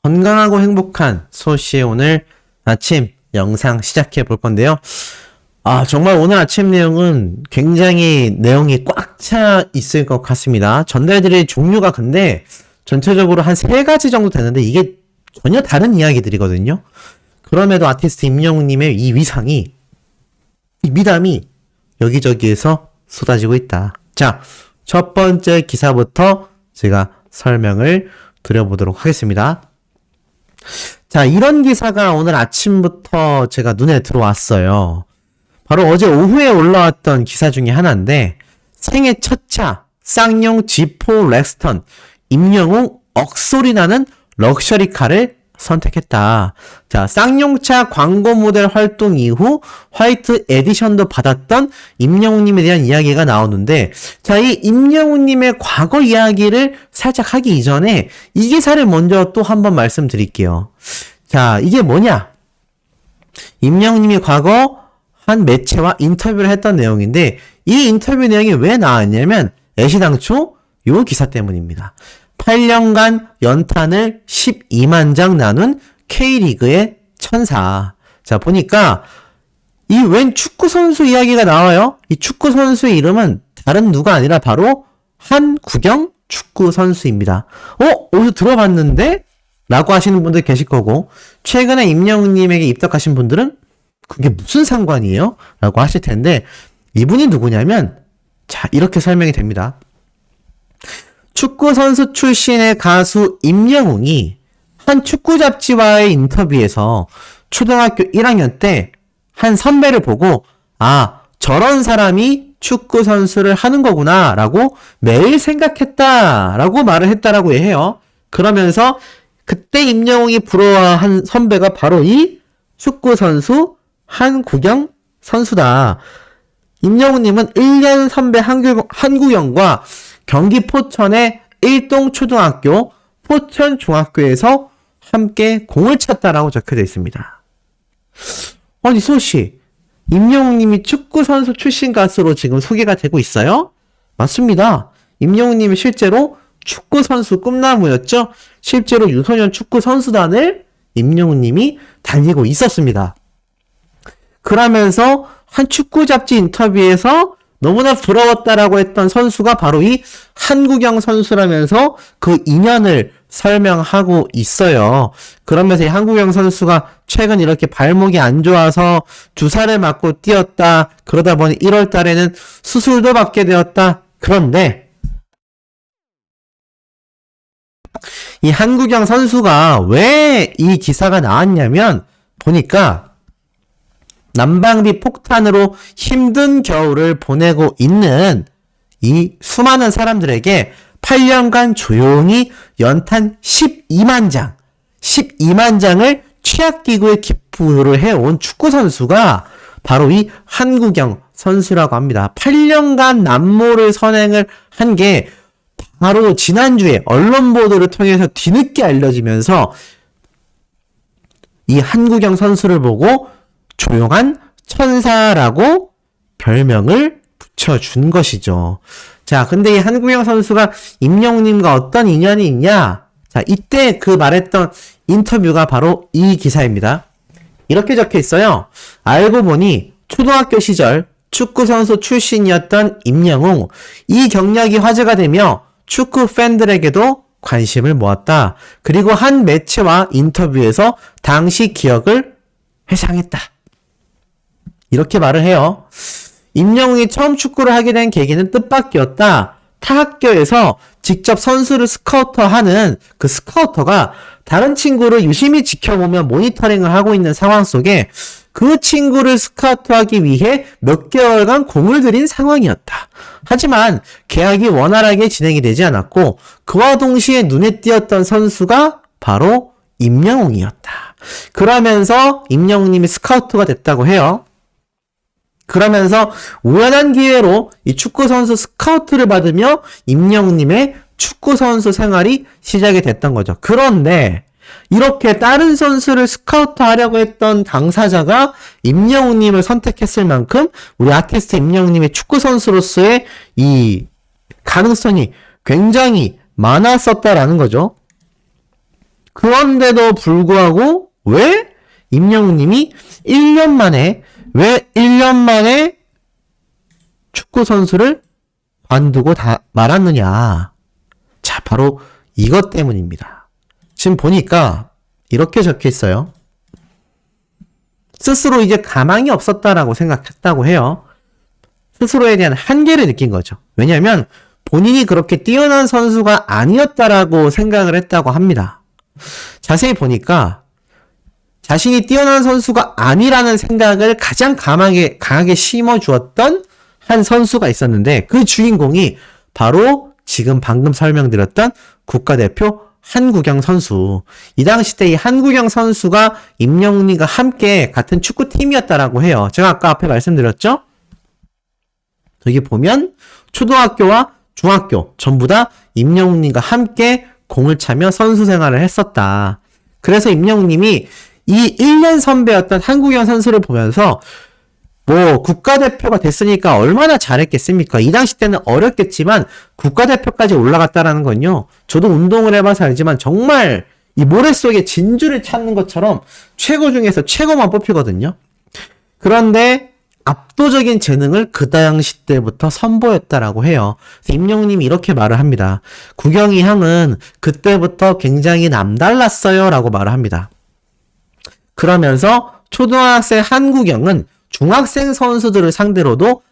건강하고 행복한 소씨의 오늘 아침 영상 시작해 볼 건데요. 정말 오늘 아침 내용은 굉장히 내용이 꽉 차 있을 것 같습니다. 전달드릴 종류가 근데 전체적으로 한 3가지 정도 되는데 이게 전혀 다른 이야기들이거든요. 그럼에도 아티스트 임영웅님의 이 위상이, 이 미담이 여기저기에서 쏟아지고 있다. 자, 첫 번째 기사부터 제가 설명을 드려보도록 하겠습니다. 자, 이런 기사가 오늘 아침부터 제가 눈에 들어왔어요. 바로 어제 오후에 올라왔던 기사 중에 하나인데, 생애 첫 차 쌍용 G4 렉스턴 임영웅 억소리 나는 럭셔리카를 선택했다. 자, 쌍용차 광고 모델 활동 이후 화이트 에디션도 받았던 임영웅님에 대한 이야기가 나오는데, 자, 이 임영웅님의 과거 이야기를 살짝 하기 이전에 이 기사를 먼저 또 한번 말씀드릴게요. 자, 이게 뭐냐? 임영웅님이 과거 한 매체와 인터뷰를 했던 내용인데, 이 인터뷰 내용이 왜 나왔냐면 애시당초 요 기사 때문입니다. 8년간 연탄을 12만 장 나눈 K리그의 천사. 자, 보니까 이 웬 축구 선수 이야기가 나와요. 이 축구 선수의 이름은 다른 누가 아니라 바로 한국영 축구 선수입니다. 어디서 들어봤는데? 라고 하시는 분들 계실 거고, 최근에 임영웅님에게 입덕하신 분들은 그게 무슨 상관이에요? 라고 하실 텐데, 이분이 누구냐면, 자, 이렇게 설명이 됩니다. 축구 선수 출신의 가수 임영웅이 한 축구 잡지와의 인터뷰에서 초등학교 1학년 때 한 선배를 보고, 저런 사람이 축구 선수를 하는 거구나 라고 매일 생각했다 라고 말을 했다라고 해요. 그러면서 그때 임영웅이 부러워한 선배가 바로 이 축구 선수 한국영 선수다. 임영웅님은 1년 선배 한국영과 경기 포천의 일동초등학교, 포천중학교에서 함께 공을 찼다라고 적혀져 있습니다. 아니, 소씨, 임영웅님이 축구선수 출신 가수로 지금 소개가 되고 있어요? 맞습니다. 임영웅님이 실제로 축구선수 꿈나무였죠? 실제로 유소년 축구선수단을 임영웅님이 다니고 있었습니다. 그러면서 한 축구 잡지 인터뷰에서 너무나 부러웠다라고 했던 선수가 바로 이 한국영 선수라면서 그 인연을 설명하고 있어요. 그러면서 이 한국영 선수가 최근 이렇게 발목이 안 좋아서 주사를 맞고 뛰었다. 그러다 보니 1월 달에는 수술도 받게 되었다. 그런데 이 한국영 선수가 왜 이 기사가 나왔냐면, 보니까 난방비 폭탄으로 힘든 겨울을 보내고 있는 이 수많은 사람들에게 8년간 조용히 연탄 12만 장을 취약기구에 기부를 해온 축구선수가 바로 이 한국영 선수라고 합니다. 8년간 남모를 선행을 한 게 바로 지난주에 언론 보도를 통해서 뒤늦게 알려지면서 이 한국영 선수를 보고 조용한 천사라고 별명을 붙여준 것이죠. 자, 근데 이 한국영 선수가 임영웅님과 어떤 인연이 있냐? 자, 이때 그 말했던 인터뷰가 바로 이 기사입니다. 이렇게 적혀 있어요. 알고 보니 초등학교 시절 축구선수 출신이었던 임영웅, 이 경력이 화제가 되며 축구 팬들에게도 관심을 모았다. 그리고 한 매체와 인터뷰에서 당시 기억을 회상했다. 이렇게 말을 해요. 임영웅이 처음 축구를 하게 된 계기는 뜻밖이었다. 타 학교에서 직접 선수를 스카우터하는 그 스카우터가 다른 친구를 유심히 지켜보며 모니터링을 하고 있는 상황 속에 그 친구를 스카우트하기 위해 몇 개월간 공을 들인 상황이었다. 하지만 계약이 원활하게 진행이 되지 않았고, 그와 동시에 눈에 띄었던 선수가 바로 임영웅이었다. 그러면서 임영웅님이 스카우트가 됐다고 해요. 그러면서 우연한 기회로 이 축구선수 스카우트를 받으며 임영웅님의 축구선수 생활이 시작이 됐던 거죠. 그런데 이렇게 다른 선수를 스카우트 하려고 했던 당사자가 임영웅님을 선택했을 만큼 우리 아티스트 임영웅님의 축구선수로서의 이 가능성이 굉장히 많았었다라는 거죠. 그런데도 불구하고 왜 임영웅님이 1년 만에 왜 1년 만에 축구 선수를 관두고 다 말았느냐? 자, 바로 이것 때문입니다. 지금 보니까 이렇게 적혀 있어요. 스스로 이제 가망이 없었다라고 생각했다고 해요. 스스로에 대한 한계를 느낀 거죠. 왜냐하면 본인이 그렇게 뛰어난 선수가 아니었다라고 생각을 했다고 합니다. 자세히 보니까 자신이 뛰어난 선수가 아니라는 생각을 가장 강하게 심어주었던 한 선수가 있었는데 그 주인공이 바로 지금 방금 설명드렸던 국가대표 한국영 선수. 이 당시 때 이 한국영 선수가 임영웅님과 함께 같은 축구팀이었다라고 해요. 제가 아까 앞에 말씀드렸죠? 여기 보면 초등학교와 중학교 전부 다 임영웅님과 함께 공을 차며 선수 생활을 했었다. 그래서 임영웅님이 이 1년 선배였던 한국영 선수를 보면서 뭐 국가대표가 됐으니까 얼마나 잘했겠습니까? 이 당시 때는 어렵겠지만 국가대표까지 올라갔다라는 건요. 저도 운동을 해봐서 알지만 정말 이 모래 속에 진주를 찾는 것처럼 최고 중에서 최고만 뽑히거든요. 그런데 압도적인 재능을 그 당시 때부터 선보였다라고 해요. 임영웅님이 이렇게 말을 합니다. 구경이 형은 그때부터 굉장히 남달랐어요 라고 말을 합니다. 그러면서 초등학생 한국영은 중학생 선수들을 상대로도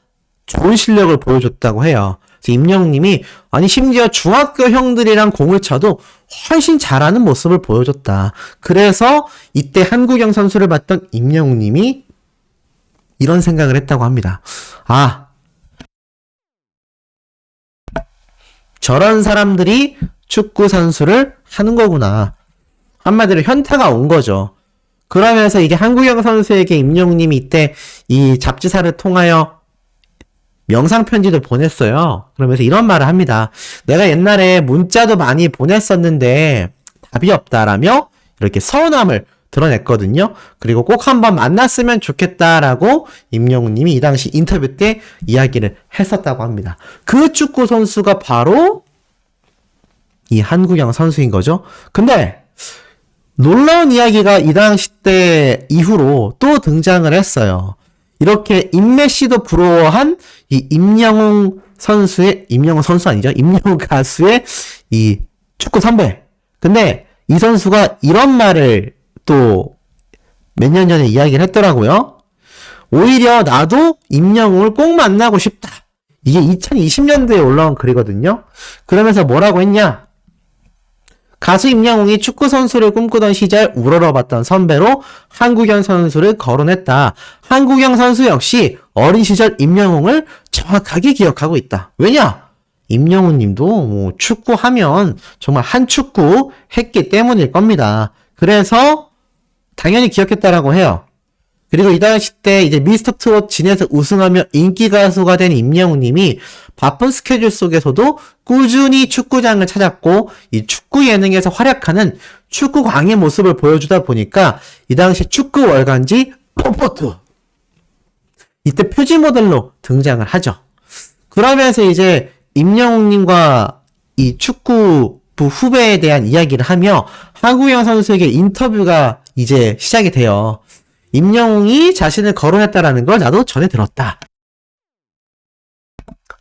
좋은 실력을 보여줬다고 해요. 임영웅님이 아니 심지어 중학교 형들이랑 공을 쳐도 훨씬 잘하는 모습을 보여줬다. 그래서 이때 한국영 선수를 봤던 임영웅님이 이런 생각을 했다고 합니다. 아, 저런 사람들이 축구 선수를 하는 거구나. 한마디로 현타가 온 거죠. 그러면서 이게 한국영 선수에게 임영웅님이 이때 이 잡지사를 통하여 영상편지도 보냈어요. 그러면서 이런 말을 합니다. 내가 옛날에 문자도 많이 보냈었는데 답이 없다라며 이렇게 서운함을 드러냈거든요. 그리고 꼭 한번 만났으면 좋겠다라고 임영웅님이 이 당시 인터뷰 때 이야기를 했었다고 합니다. 그 축구 선수가 바로 이 한국영 선수인 거죠. 근데 놀라운 이야기가 이 당시 때 이후로 또 등장을 했어요. 이렇게 임메시도 부러워한 이 임영웅 선수의, 임영웅 선수 아니죠? 임영웅 가수의 이 축구 선배. 근데 이 선수가 이런 말을 또 몇 년 전에 이야기를 했더라고요. 오히려 나도 임영웅을 꼭 만나고 싶다. 이게 2020년도에 올라온 글이거든요. 그러면서 뭐라고 했냐? 가수 임영웅이 축구 선수를 꿈꾸던 시절 우러러봤던 선배로 한국영 선수를 거론했다. 한국영 선수 역시 어린 시절 임영웅을 정확하게 기억하고 있다. 왜냐? 임영웅 님도 뭐 축구하면 정말 한 축구 했기 때문일 겁니다. 그래서 당연히 기억했다라고 해요. 그리고 이 당시 때 이제 미스터 트롯 진에서 우승하며 인기 가수가 된 임영웅 님이 바쁜 스케줄 속에서도 꾸준히 축구장을 찾았고 이 축구 예능에서 활약하는 축구광의 모습을 보여주다 보니까 이 당시 축구 월간지 펌포트 이때 표지 모델로 등장을 하죠. 그러면서 이제 임영웅 님과 이 축구부 후배에 대한 이야기를 하며 한국영 선수에게 인터뷰가 이제 시작이 돼요. 임영웅이 자신을 거론했다라는 걸 나도 전해 들었다.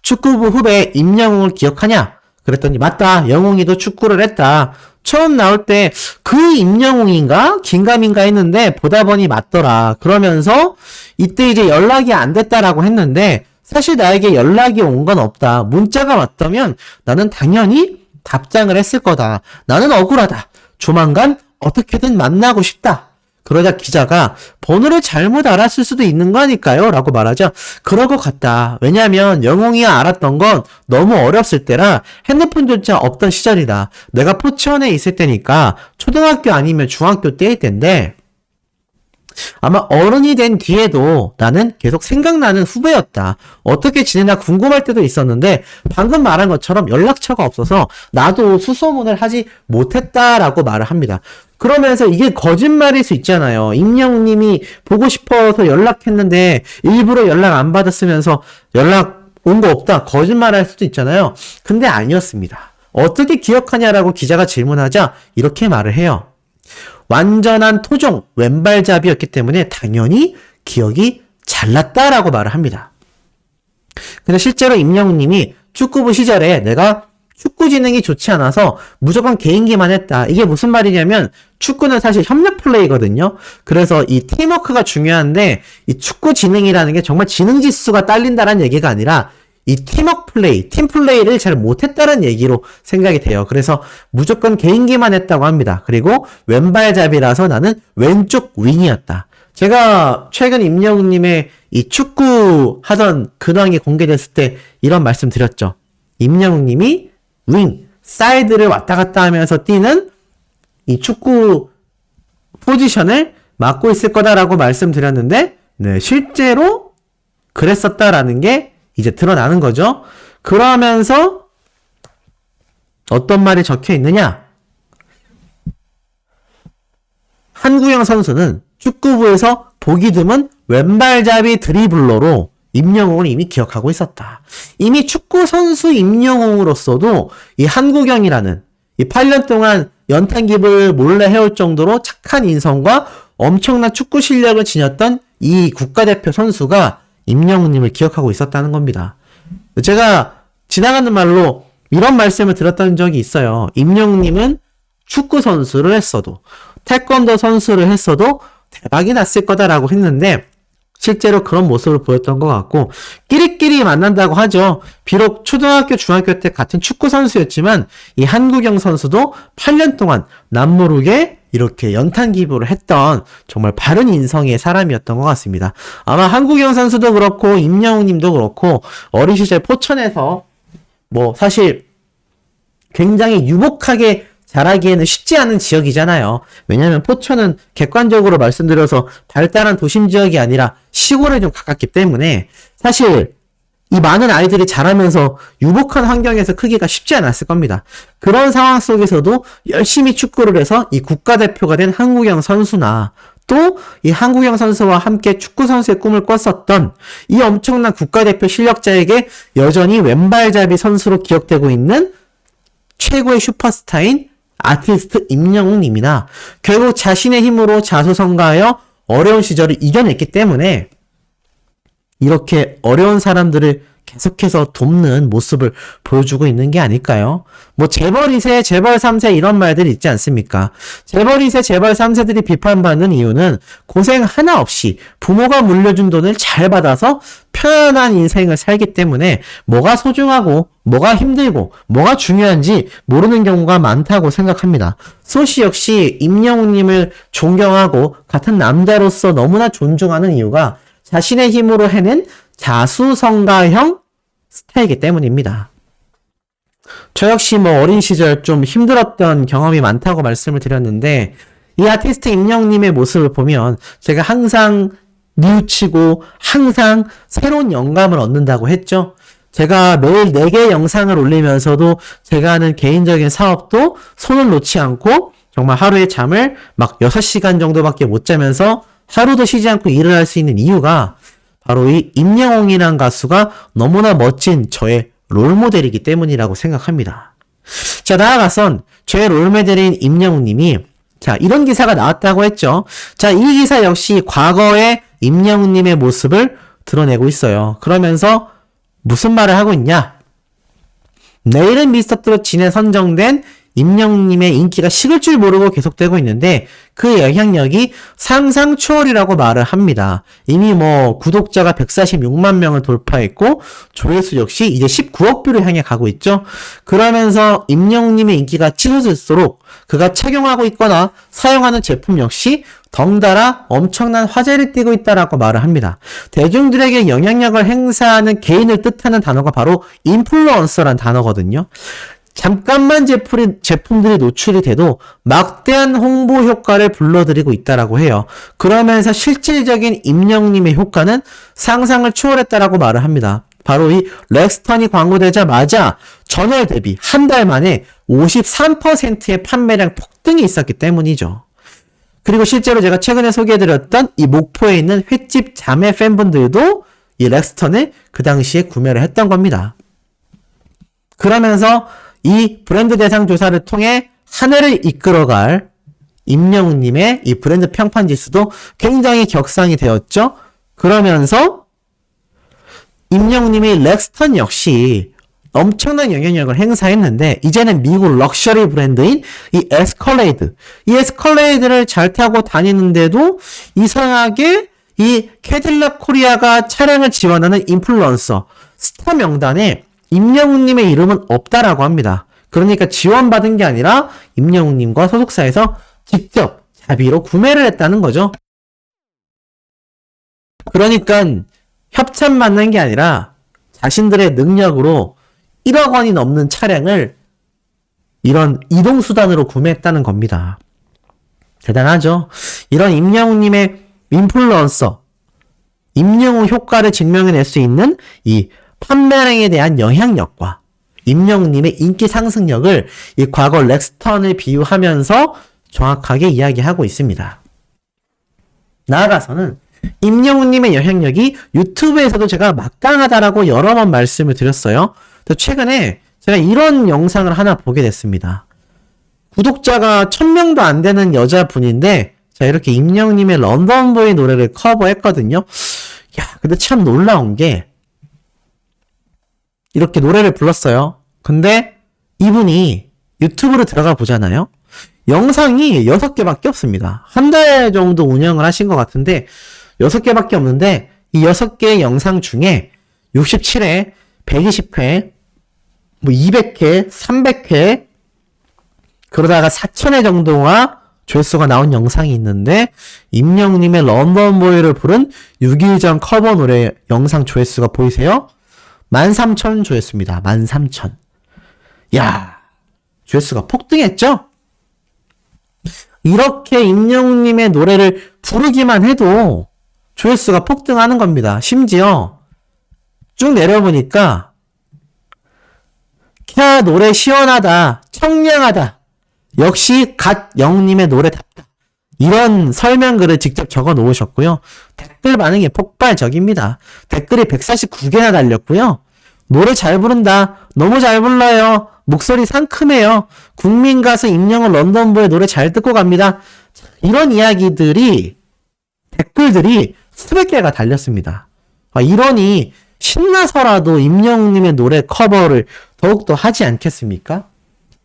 축구부 후배 임영웅을 기억하냐? 그랬더니 맞다. 영웅이도 축구를 했다. 처음 나올 때 그 임영웅인가? 긴가민가 했는데 보다 보니 맞더라. 그러면서 이때 이제 연락이 안 됐다라고 했는데 사실 나에게 연락이 온 건 없다. 문자가 왔다면 나는 당연히 답장을 했을 거다. 나는 억울하다. 조만간 어떻게든 만나고 싶다. 그러자 기자가 번호를 잘못 알았을 수도 있는 거 아닐까요? 라고 말하자 그럴 것 같다. 왜냐면 영웅이가 알았던 건 너무 어렸을 때라 핸드폰조차 없던 시절이다. 내가 포천에 있을 때니까 초등학교 아니면 중학교 때일 텐데 아마 어른이 된 뒤에도 나는 계속 생각나는 후배였다. 어떻게 지내나 궁금할 때도 있었는데 방금 말한 것처럼 연락처가 없어서 나도 수소문을 하지 못했다라고 말을 합니다. 그러면서 이게 거짓말일 수 있잖아요. 임영웅님이 보고 싶어서 연락했는데 일부러 연락 안 받았으면서 연락 온 거 없다. 거짓말할 수도 있잖아요. 근데 아니었습니다. 어떻게 기억하냐라고 기자가 질문하자 이렇게 말을 해요. 완전한 토종 왼발잡이였기 때문에 당연히 기억이 잘 났다라고 말을 합니다. 근데 실제로 임영웅님이 축구부 시절에 내가 축구 지능이 좋지 않아서 무조건 개인기만 했다. 이게 무슨 말이냐면 축구는 사실 협력 플레이거든요. 그래서 이 팀워크가 중요한데 이 축구 지능이라는 게 정말 지능 지수가 딸린다는 얘기가 아니라 이 팀워크 플레이, 팀 플레이를 잘 못했다는 얘기로 생각이 돼요. 그래서 무조건 개인기만 했다고 합니다. 그리고 왼발잡이라서 나는 왼쪽 윙이었다. 제가 최근 임영웅님의 이 축구 하던 근황이 공개됐을 때 이런 말씀 드렸죠. 임영웅님이 윙, 사이드를 왔다 갔다 하면서 뛰는 이 축구 포지션을 맡고 있을 거다라고 말씀드렸는데, 네, 실제로 그랬었다라는 게 이제 드러나는 거죠. 그러면서 어떤 말이 적혀 있느냐? 한구영 선수는 축구부에서 보기 드문 왼발잡이 드리블러로 임영웅을 이미 기억하고 있었다. 이미 축구 선수 임영웅으로서도 이 한구경이라는 이 8년 동안 연탄깁을 몰래 해올 정도로 착한 인성과 엄청난 축구 실력을 지녔던 이 국가대표 선수가 임영웅님을 기억하고 있었다는 겁니다. 제가 지나가는 말로 이런 말씀을 드렸던 적이 있어요. 임영웅님은 축구 선수를 했어도 태권도 선수를 했어도 대박이 났을 거다라고 했는데 실제로 그런 모습을 보였던 것 같고 끼리끼리 만난다고 하죠. 비록 초등학교, 중학교 때 같은 축구 선수였지만 이 한구경 선수도 8년 동안 남모르게 이렇게 연탄기부를 했던 정말 바른 인성의 사람이었던 것 같습니다. 아마 한구경 선수도 그렇고 임영웅님도 그렇고 어린 시절 포천에서 뭐 사실 굉장히 유복하게 자라기에는 쉽지 않은 지역이잖아요. 왜냐하면 포천은 객관적으로 말씀드려서 발달한 도심 지역이 아니라 시골에 좀 가깝기 때문에 사실 이 많은 아이들이 자라면서 유복한 환경에서 크기가 쉽지 않았을 겁니다. 그런 상황 속에서도 열심히 축구를 해서 이 국가대표가 된 한구경 선수나 또 이 한구경 선수와 함께 축구 선수의 꿈을 꿨었던 이 엄청난 국가대표 실력자에게 여전히 왼발잡이 선수로 기억되고 있는 최고의 슈퍼스타인 아티스트 임영웅님이나 결국 자신의 힘으로 자수성가하여 어려운 시절을 이겨냈기 때문에 이렇게 어려운 사람들을 계속해서 돕는 모습을 보여주고 있는 게 아닐까요? 뭐 재벌 2세, 재벌 3세 이런 말들이 있지 않습니까? 재벌 2세, 재벌 3세들이 비판받는 이유는 고생 하나 없이 부모가 물려준 돈을 잘 받아서 편안한 인생을 살기 때문에 뭐가 소중하고 뭐가 힘들고 뭐가 중요한지 모르는 경우가 많다고 생각합니다. 소시 역시 임영웅님을 존경하고 같은 남자로서 너무나 존중하는 이유가 자신의 힘으로 해낸 자수성가형 스타이기 때문입니다. 저 역시 뭐 어린 시절 좀 힘들었던 경험이 많다고 말씀을 드렸는데 이 아티스트 임영웅님의 모습을 보면 제가 항상 뉘우치고 항상 새로운 영감을 얻는다고 했죠. 제가 매일 4개의 영상을 올리면서도 제가 하는 개인적인 사업도 손을 놓지 않고 정말 하루에 잠을 막 6시간 정도밖에 못 자면서 하루도 쉬지 않고 일을 할 수 있는 이유가 바로 이 임영웅이라는 가수가 너무나 멋진 저의 롤모델이기 때문이라고 생각합니다. 자, 나아가선 저의 롤모델인 임영웅님이 자, 이런 기사가 나왔다고 했죠. 자, 이 기사 역시 과거의 임영웅님의 모습을 드러내고 있어요. 그러면서 무슨 말을 하고 있냐? 내일은 미스터트롯 진에 선정된 임영웅님의 인기가 식을 줄 모르고 계속되고 있는데 그 영향력이 상상 초월이라고 말을 합니다. 이미 뭐 구독자가 146만 명을 돌파했고 조회수 역시 이제 19억 뷰를 향해 가고 있죠. 그러면서 임영웅님의 인기가 치솟을수록 그가 착용하고 있거나 사용하는 제품 역시 덩달아 엄청난 화제를 띠고 있다라고 말을 합니다. 대중들에게 영향력을 행사하는 개인을 뜻하는 단어가 바로 인플루언서란 단어거든요. 잠깐만 제품들이 노출이 돼도 막대한 홍보 효과를 불러들이고 있다라고 해요. 그러면서 실질적인 임영웅님의 효과는 상상을 초월했다라고 말을 합니다. 바로 이 렉스턴이 광고되자마자 전월 대비 한 달 만에 53%의 판매량 폭등이 있었기 때문이죠. 그리고 실제로 제가 최근에 소개해드렸던 이 목포에 있는 횟집 자매 팬분들도 이 렉스턴을 그 당시에 구매를 했던 겁니다. 그러면서 이 브랜드 대상 조사를 통해 한 해를 이끌어갈 임영웅님의 이 브랜드 평판 지수도 굉장히 격상이 되었죠. 그러면서 임영웅님이 렉스턴 역시 엄청난 영향력을 행사했는데 이제는 미국 럭셔리 브랜드인 이 에스컬레이드, 이 에스컬레이드를 잘 타고 다니는데도 이상하게 이 캐딜락 코리아가 차량을 지원하는 인플루언서 스타 명단에 임영웅님의 이름은 없다라고 합니다. 그러니까 지원받은 게 아니라 임영웅님과 소속사에서 직접 자비로 구매를 했다는 거죠. 그러니까 협찬 받는 게 아니라 자신들의 능력으로 1억 원이 넘는 차량을 이런 이동수단으로 구매했다는 겁니다. 대단하죠? 이런 임영웅님의 인플루언서, 임영웅 효과를 증명해낼 수 있는 이 판매량에 대한 영향력과 임영웅님의 인기 상승력을 이 과거 렉스턴을 비유하면서 정확하게 이야기하고 있습니다. 나아가서는 임영웅님의 영향력이 유튜브에서도 제가 막강하다라고 여러 번 말씀을 드렸어요. 최근에 제가 이런 영상을 하나 보게 됐습니다. 구독자가 1000명도 안 되는 여자분인데 자 이렇게 임영웅님의 런던보이 노래를 커버했거든요. 야, 근데 참 놀라운 게 이렇게 노래를 불렀어요. 근데 이분이 유튜브로 들어가 보잖아요. 영상이 6개밖에 없습니다. 한 달 정도 운영을 하신 것 같은데 6개밖에 없는데 이 6개의 영상 중에 67회, 120회, 뭐 200회, 300회 그러다가 4000회 정도가 조회수가 나온 영상이 있는데 임영웅님의 런던보이를 부른 6일 전 커버 노래 영상 조회수가 보이세요? 13,000 조회수입니다. 13,000. 야, 조회수가 폭등했죠? 이렇게 임영웅님의 노래를 부르기만 해도 조회수가 폭등하는 겁니다. 심지어 쭉 내려보니까 캬 노래 시원하다, 청량하다, 역시 갓 영웅님의 노래답다 이런 설명글을 직접 적어 놓으셨고요. 댓글 반응이 폭발적입니다. 댓글이 149개나 달렸고요. 노래 잘 부른다, 너무 잘 불러요, 목소리 상큼해요, 국민 가수 임영웅 런던보의 노래 잘 듣고 갑니다. 이런 이야기들이 댓글들이 수백 개가 달렸습니다. 이러니 신나서라도 임영웅님의 노래 커버를 더욱더 하지 않겠습니까?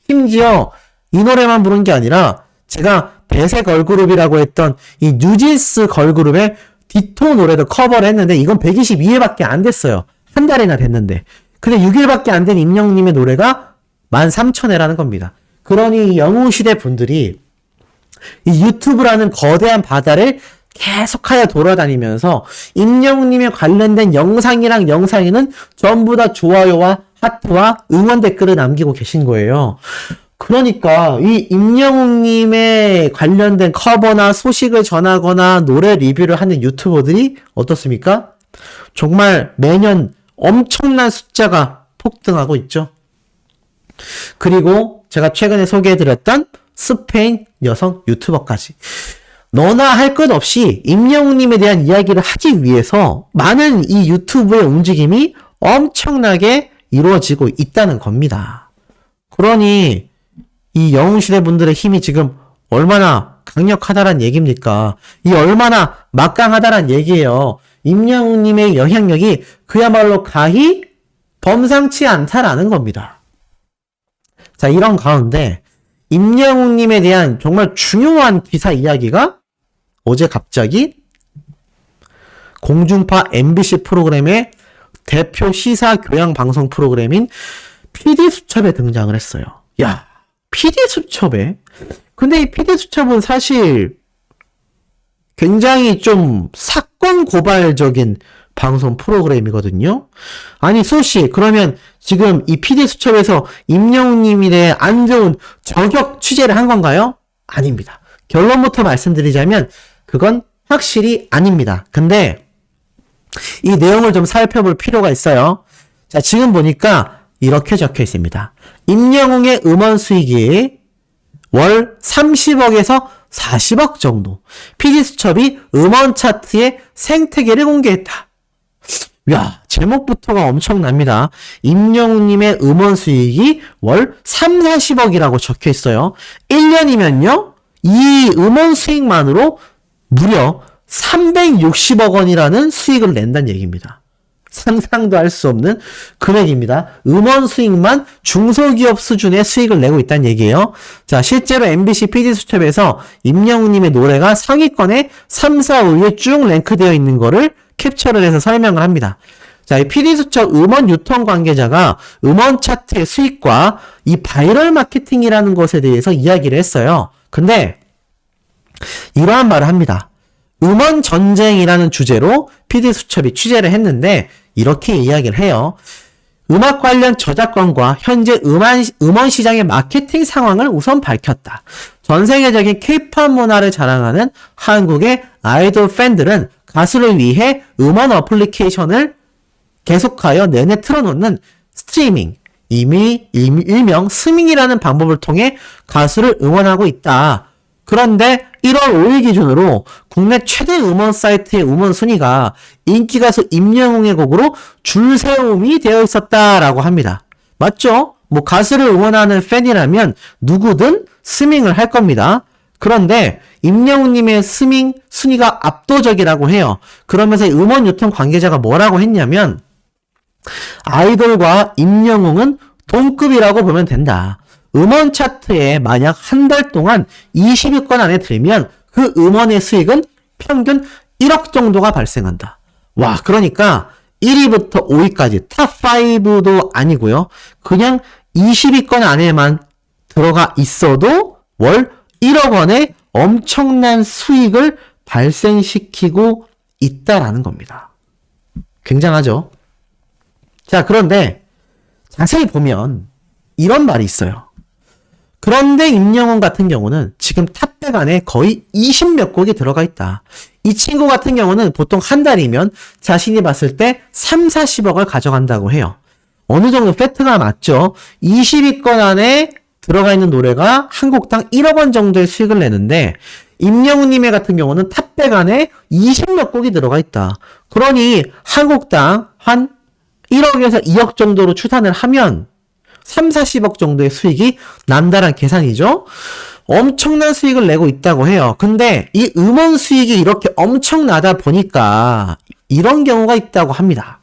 심지어 이 노래만 부른 게 아니라 제가 배새 걸그룹이라고 했던 이 뉴진스 걸그룹의 디토 노래도 커버를 했는데 이건 122회밖에 안 됐어요. 한 달이나 됐는데. 근데 6일밖에 안 된 임영웅님의 노래가 13,000회라는 겁니다. 그러니 영웅시대 분들이 이 유튜브라는 거대한 바다를 계속하여 돌아다니면서 임영웅님에 관련된 영상이랑 영상에는 전부 다 좋아요와 하트와 응원 댓글을 남기고 계신 거예요. 그러니까 이 임영웅님에 관련된 커버나 소식을 전하거나 노래 리뷰를 하는 유튜버들이 어떻습니까? 정말 매년 엄청난 숫자가 폭등하고 있죠. 그리고 제가 최근에 소개해드렸던 스페인 여성 유튜버까지 너나 할 것 없이 임영웅님에 대한 이야기를 하기 위해서 많은 이 유튜브의 움직임이 엄청나게 이루어지고 있다는 겁니다. 그러니 이 영웅시대 분들의 힘이 지금 얼마나 강력하다란 얘기입니까? 이 얼마나 막강하다란 얘기예요. 임영웅님의 영향력이 그야말로 가히 범상치 않다라는 겁니다. 자, 이런 가운데 임영웅님에 대한 정말 중요한 기사 이야기가 어제 갑자기 공중파 MBC 프로그램의 대표 시사 교양 방송 프로그램인 PD수첩에 등장을 했어요. 야, PD수첩에? 근데 이 PD수첩은 사실 굉장히 좀 사건 고발적인 방송 프로그램이거든요. 아니 소씨, 그러면 지금 이 PD수첩에서 임영웅님에 대해 안 좋은 저격 취재를 한 건가요? 아닙니다. 결론부터 말씀드리자면 그건 확실히 아닙니다. 근데 이 내용을 좀 살펴볼 필요가 있어요. 자, 지금 보니까 이렇게 적혀 있습니다. 임영웅의 음원 수익이 월 30억에서 40억 정도. PD수첩이 음원 차트의 생태계를 공개했다. 야, 제목부터가 엄청납니다. 임영웅님의 음원 수익이 월 3, 40억이라고 적혀 있어요. 1년이면요? 이 음원 수익만으로 무려 360억 원이라는 수익을 낸다는 얘기입니다. 상상도 할 수 없는 금액입니다. 음원 수익만 중소기업 수준의 수익을 내고 있다는 얘기예요. 자, 실제로 MBC PD수첩에서 임영웅님의 노래가 상위권에 3, 4, 5위에 쭉 랭크되어 있는 거를 캡처를 해서 설명을 합니다. 자, 이 PD수첩 음원 유통 관계자가 음원 차트의 수익과 이 바이럴 마케팅이라는 것에 대해서 이야기를 했어요. 근데 이러한 말을 합니다. 음원 전쟁이라는 주제로 PD수첩이 취재를 했는데 이렇게 이야기를 해요. 음악 관련 저작권과 현재 음원 시장의 마케팅 상황을 우선 밝혔다. 전 세계적인 K-팝 문화를 자랑하는 한국의 아이돌 팬들은 가수를 위해 음원 어플리케이션을 계속하여 내내 틀어놓는 스트리밍, 일명 스밍이라는 방법을 통해 가수를 응원하고 있다. 그런데 1월 5일 기준으로 국내 최대 음원 사이트의 음원 순위가 인기 가수 임영웅의 곡으로 줄세움이 되어 있었다라고 합니다. 맞죠? 뭐 가수를 응원하는 팬이라면 누구든 스밍을 할 겁니다. 그런데 임영웅님의 스밍 순위가 압도적이라고 해요. 그러면서 음원 유통 관계자가 뭐라고 했냐면 아이돌과 임영웅은 동급이라고 보면 된다. 음원 차트에 만약 한 달 동안 20위권 안에 들면 그 음원의 수익은 평균 1억 정도가 발생한다. 와, 그러니까 1위부터 5위까지 탑5도 아니고요. 그냥 20위권 안에만 들어가 있어도 월 1억 원의 엄청난 수익을 발생시키고 있다라는 겁니다. 굉장하죠? 자, 그런데 자세히 보면 이런 말이 있어요. 그런데 임영웅 같은 경우는 지금 탑100 안에 거의 20몇 곡이 들어가 있다. 이 친구 같은 경우는 보통 한 달이면 자신이 봤을 때 3, 40억을 가져간다고 해요. 어느 정도 팩트가 맞죠? 20위권 안에 들어가 있는 노래가 한 곡당 1억 원 정도의 수익을 내는데 임영웅님의 같은 경우는 탑100 안에 20몇 곡이 들어가 있다. 그러니 한 곡당 한 1억에서 2억 정도로 추산을 하면 3, 40억 정도의 수익이 난다란 계산이죠. 엄청난 수익을 내고 있다고 해요. 근데 이 음원 수익이 이렇게 엄청나다 보니까 이런 경우가 있다고 합니다.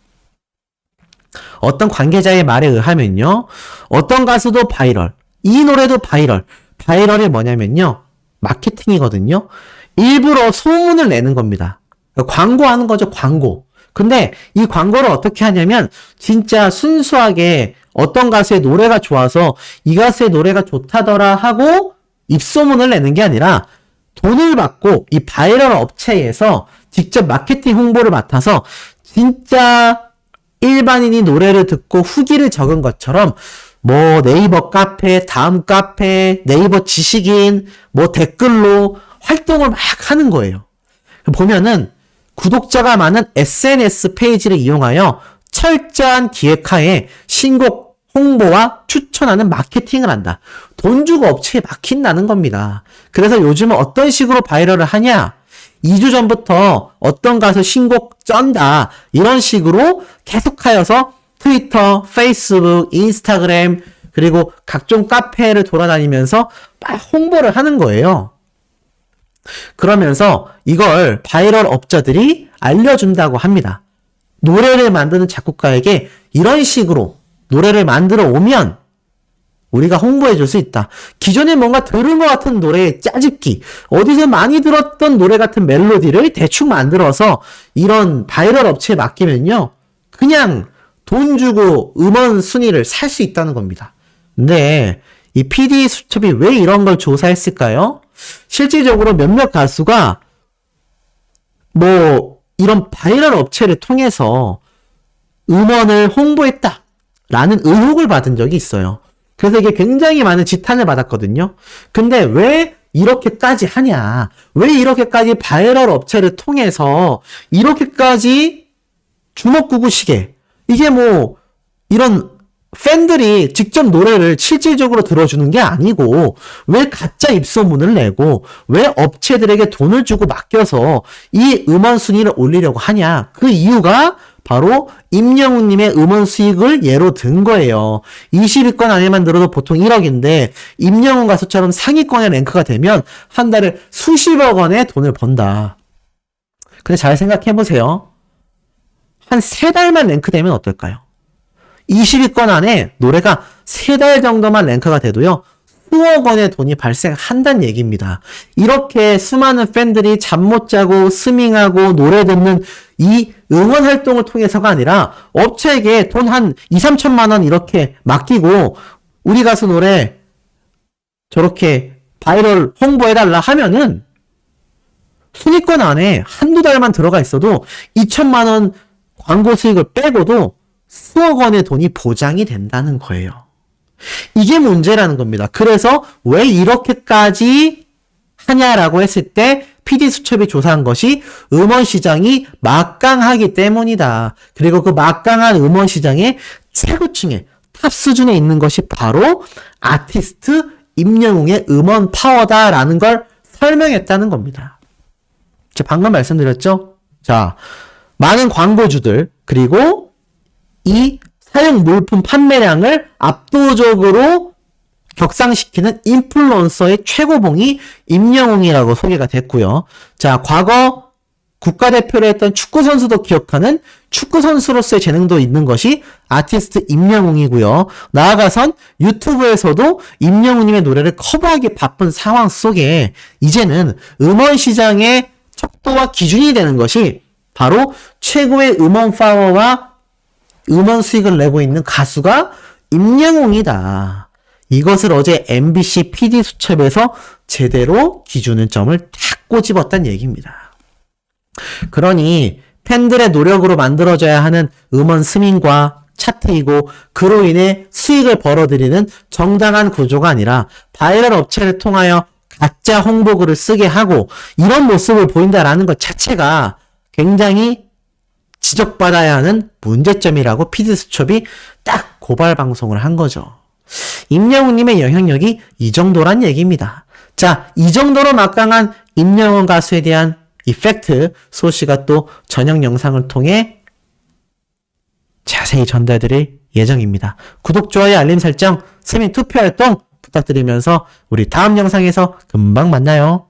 어떤 관계자의 말에 의하면요. 어떤 가수도 바이럴, 이 노래도 바이럴. 바이럴이 뭐냐면요. 마케팅이거든요. 일부러 소문을 내는 겁니다. 광고하는 거죠, 광고. 근데 이 광고를 어떻게 하냐면 진짜 순수하게 어떤 가수의 노래가 좋아서 이 가수의 노래가 좋다더라 하고 입소문을 내는 게 아니라 돈을 받고 이 바이럴 업체에서 직접 마케팅 홍보를 맡아서 진짜 일반인이 노래를 듣고 후기를 적은 것처럼 뭐 네이버 카페, 다음 카페, 네이버 지식인, 뭐 댓글로 활동을 막 하는 거예요. 보면은 구독자가 많은 SNS 페이지를 이용하여 철저한 기획하에 신곡 홍보와 추천하는 마케팅을 한다. 돈 주고 업체에 맡긴다는 겁니다. 그래서 요즘은 어떤 식으로 바이럴을 하냐? 2주 전부터 어떤 가수 신곡 쩐다. 이런 식으로 계속하여서 트위터, 페이스북, 인스타그램 그리고 각종 카페를 돌아다니면서 막 홍보를 하는 거예요. 그러면서 이걸 바이럴 업자들이 알려준다고 합니다. 노래를 만드는 작곡가에게 이런 식으로 노래를 만들어 오면 우리가 홍보해 줄 수 있다. 기존에 뭔가 들은 것 같은 노래의 짜집기, 어디서 많이 들었던 노래 같은 멜로디를 대충 만들어서 이런 바이럴 업체에 맡기면요. 그냥 돈 주고 음원 순위를 살 수 있다는 겁니다. 근데 이 PD수첩이 왜 이런 걸 조사했을까요? 실질적으로 몇몇 가수가 뭐 이런 바이럴 업체를 통해서 음원을 홍보했다 라는 의혹을 받은 적이 있어요. 그래서 이게 굉장히 많은 지탄을 받았거든요. 근데 왜 이렇게까지 하냐? 왜 이렇게까지 바이럴 업체를 통해서 이렇게까지 주먹구구시게 이게 뭐 이런 팬들이 직접 노래를 실질적으로 들어주는 게 아니고 왜 가짜 입소문을 내고 왜 업체들에게 돈을 주고 맡겨서 이 음원 순위를 올리려고 하냐? 그 이유가 바로 임영웅님의 음원 수익을 예로 든 거예요. 20위권 안에만 들어도 보통 1억인데 임영웅 가수처럼 상위권에 랭크가 되면 한 달에 수십억 원의 돈을 번다. 근데 잘 생각해보세요. 한 3달만 랭크되면 어떨까요? 20위권 안에 노래가 3달 정도만 랭크가 돼도요. 수억 원의 돈이 발생한다는 얘기입니다. 이렇게 수많은 팬들이 잠 못 자고 스밍하고 노래 듣는 이 응원 활동을 통해서가 아니라 업체에게 돈 한 2, 3천만 원 이렇게 맡기고 우리 가수 노래 저렇게 바이럴 홍보해달라 하면은 순위권 안에 한두 달만 들어가 있어도 2천만 원 광고 수익을 빼고도 수억 원의 돈이 보장이 된다는 거예요. 이게 문제라는 겁니다. 그래서 왜 이렇게까지 하냐라고 했을 때 PD수첩이 조사한 것이 음원 시장이 막강하기 때문이다. 그리고 그 막강한 음원 시장의 최고층에 탑 수준에 있는 것이 바로 아티스트 임영웅의 음원 파워다라는 걸 설명했다는 겁니다. 제가 방금 말씀드렸죠? 자, 많은 광고주들 그리고 이 사용 물품 판매량을 압도적으로 격상시키는 인플루언서의 최고봉이 임영웅이라고 소개가 됐고요. 자, 과거 국가대표를 했던 축구선수도 기억하는 축구선수로서의 재능도 있는 것이 아티스트 임영웅이고요. 나아가선 유튜브에서도 임영웅님의 노래를 커버하기 바쁜 상황 속에 이제는 음원 시장의 척도와 기준이 되는 것이 바로 최고의 음원 파워와 음원 수익을 내고 있는 가수가 임영웅이다. 이것을 어제 MBC PD수첩에서 제대로 기준점을 탁 꼬집었다는 얘기입니다. 그러니 팬들의 노력으로 만들어져야 하는 음원 스밍과 차트이고 그로 인해 수익을 벌어들이는 정당한 구조가 아니라 바이럴 업체를 통하여 가짜 홍보글을 쓰게 하고 이런 모습을 보인다라는 것 자체가 굉장히 지적받아야 하는 문제점이라고 PD수첩이 딱 고발 방송을 한 거죠. 임영웅님의 영향력이 이 정도란 얘기입니다. 자, 이 정도로 막강한 임영웅 가수에 대한 이 팩트 소씨가 또 저녁 영상을 통해 자세히 전달드릴 예정입니다. 구독, 좋아요, 알림 설정, 스밍 투표 활동 부탁드리면서 우리 다음 영상에서 금방 만나요.